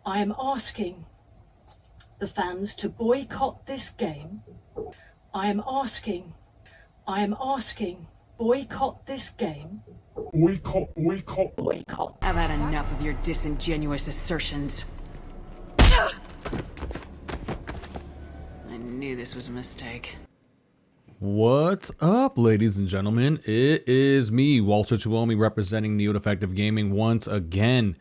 I am asking the fans to boycott this game. I am asking, boycott this game. Boycott. I've had enough of your disingenuous assertions. I knew this was a mistake. What's up, ladies and gentlemen? It is me, Walter Tuomi, representing Neo Defective Gaming once again,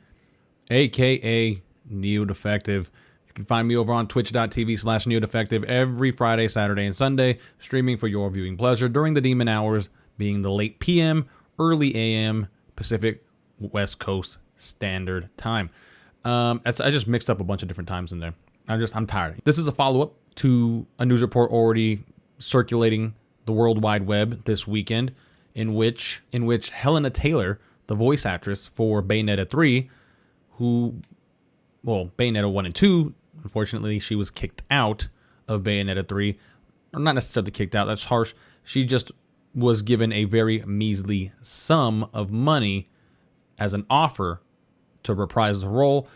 aka Neo Defective. You can find me over on twitch.tv/NeoDefective every Friday, Saturday, and Sunday, streaming for your viewing pleasure during the demon hours, being the late PM, early AM, Pacific West Coast Standard Time. I just mixed up a bunch of different times in there. I'm tired. This is a follow-up to a news report already circulating the World Wide Web this weekend, in which Hellena Taylor, the voice actress for Bayonetta 3, Bayonetta 1 and 2, unfortunately, she was kicked out of Bayonetta 3. Or not necessarily kicked out, that's harsh. She just was given a very measly sum of money as an offer to reprise the role.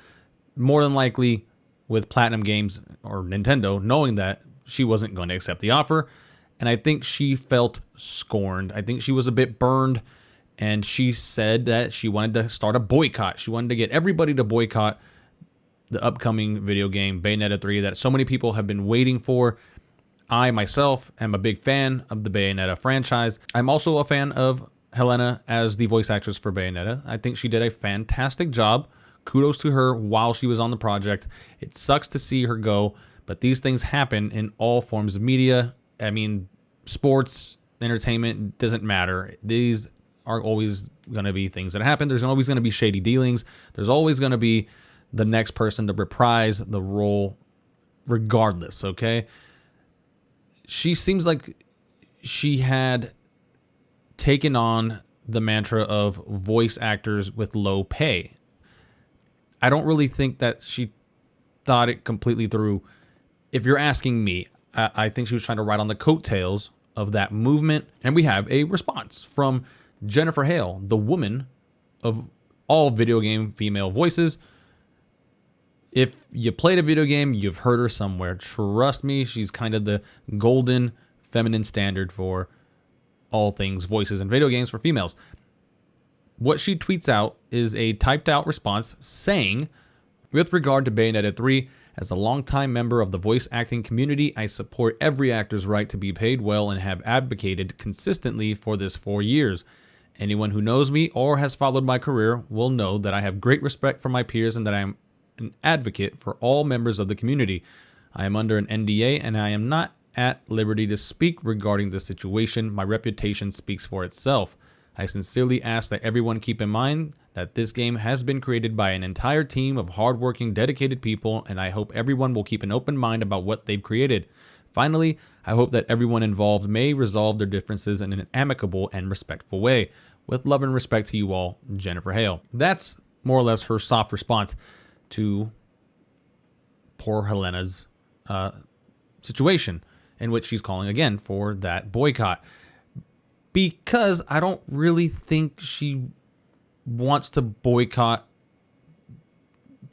More than likely, with Platinum Games or Nintendo knowing that, she wasn't going to accept the offer. And I think she felt scorned. I think she was a bit burned. And she said that she wanted to start a boycott. She wanted to get everybody to boycott the upcoming video game, Bayonetta 3, that so many people have been waiting for. I, myself, am a big fan of the Bayonetta franchise. I'm also a fan of Hellena as the voice actress for Bayonetta. I think she did a fantastic job. Kudos to her while she was on the project. It sucks to see her go, but these things happen in all forms of media. I mean, sports, entertainment, doesn't matter. These are always going to be things that happen. There's always going to be shady dealings. There's always going to be the next person to reprise the role regardless, okay? She seems like she had taken on the mantra of voice actors with low pay. I don't really think that she thought it completely through. If you're asking me, I think she was trying to ride on the coattails of that movement. And we have a response from Jennifer Hale, the woman of all video game female voices. If you played a video game, you've heard her somewhere. Trust me, she's kind of the golden feminine standard for all things voices in video games for females. What she tweets out is a typed out response saying, "With regard to Bayonetta 3, as a longtime member of the voice acting community, I support every actor's right to be paid well and have advocated consistently for this for years. Anyone who knows me or has followed my career will know that I have great respect for my peers and that I am an advocate for all members of the community. I am under an NDA and I am not at liberty to speak regarding this situation. My reputation speaks for itself. I sincerely ask that everyone keep in mind that this game has been created by an entire team of hardworking, dedicated people, and I hope everyone will keep an open mind about what they've created. Finally, I hope that everyone involved may resolve their differences in an amicable and respectful way. With love and respect to you all, Jennifer Hale." That's more or less her soft response to poor Helena's situation, in which she's calling again for that boycott. Because I don't really think she wants to boycott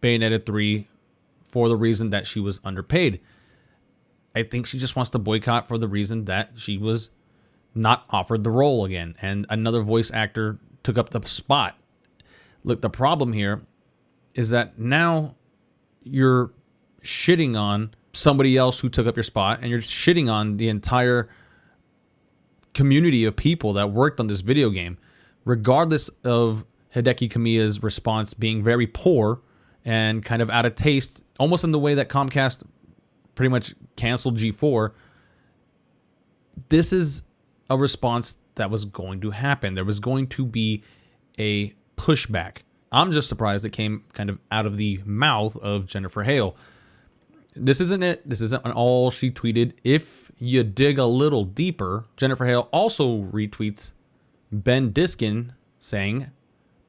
Bayonetta 3 for the reason that she was underpaid. I think she just wants to boycott for the reason that she was not offered the role again, and another voice actor took up the spot. Look, the problem here is that now you're shitting on somebody else who took up your spot, and you're shitting on the entire community of people that worked on this video game, regardless of Hideki Kamiya's response being very poor and kind of out of taste, almost in the way that Comcast pretty much canceled G4. This is a response that was going to happen. There was going to be a pushback. I'm just surprised it came kind of out of the mouth of Jennifer Hale. This isn't it. This isn't all she tweeted. If you dig a little deeper, Jennifer Hale also retweets Ben Diskin saying,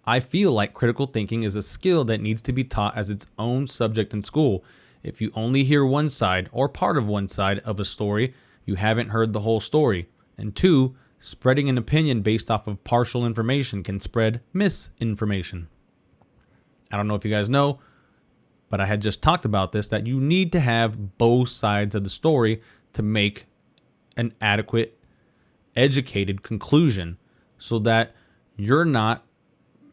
"I feel like critical thinking is a skill that needs to be taught as its own subject in school. If you only hear one side or part of one side of a story, you haven't heard the whole story. And 2, spreading an opinion based off of partial information can spread misinformation." I don't know if you guys know, But I had just talked about this, that you need to have both sides of the story to make an adequate, educated conclusion so that you're not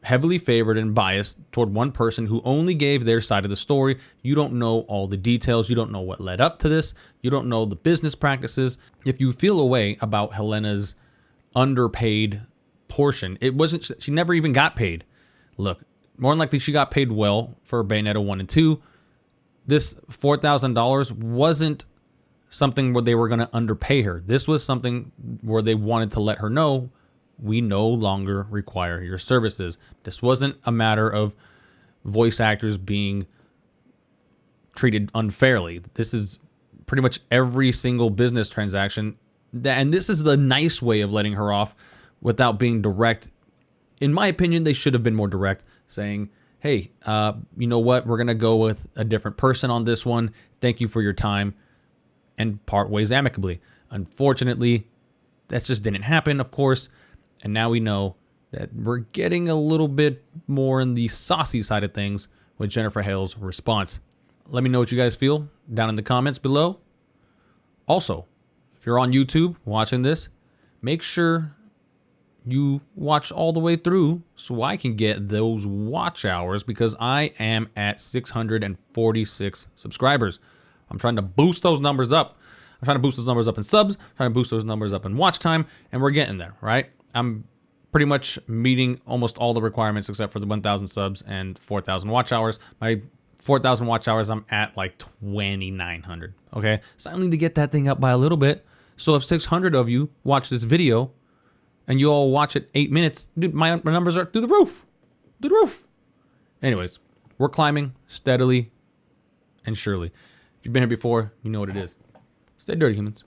heavily favored and biased toward one person who only gave their side of the story. You don't know all the details. You don't know what led up to this. You don't know the business practices. If you feel a way about Helena's underpaid portion, it wasn't, she never even got paid. Look, more than likely she got paid well for Bayonetta 1 and 2. This $4,000 wasn't something where they were going to underpay her. This was something where they wanted to let her know, we no longer require your services. This wasn't a matter of voice actors being treated unfairly. This is pretty much every single business transaction. And this is the nice way of letting her off without being direct. In my opinion, they should have been more direct, saying, hey, you know what? We're going to go with a different person on this one. Thank you for your time, and part ways amicably. Unfortunately, that just didn't happen, of course. And now we know that we're getting a little bit more in the saucy side of things with Jennifer Hale's response. Let me know what you guys feel down in the comments below. Also, if you're on YouTube watching this, make sure you watch all the way through so I can get those watch hours, because I am at 646 subscribers. I'm trying to boost those numbers up. I'm trying to boost those numbers up in subs, trying to boost those numbers up in watch time, and we're getting there, right? I'm pretty much meeting almost all the requirements except for the 1,000 subs and 4,000 watch hours. My 4,000 watch hours, I'm at like 2,900, okay? So I need to get that thing up by a little bit. So if 600 of you watch this video and you all watch it 8 minutes, dude, my numbers are through the roof. Through the roof. Anyways, we're climbing steadily and surely. If you've been here before, you know what it is. Stay dirty, humans.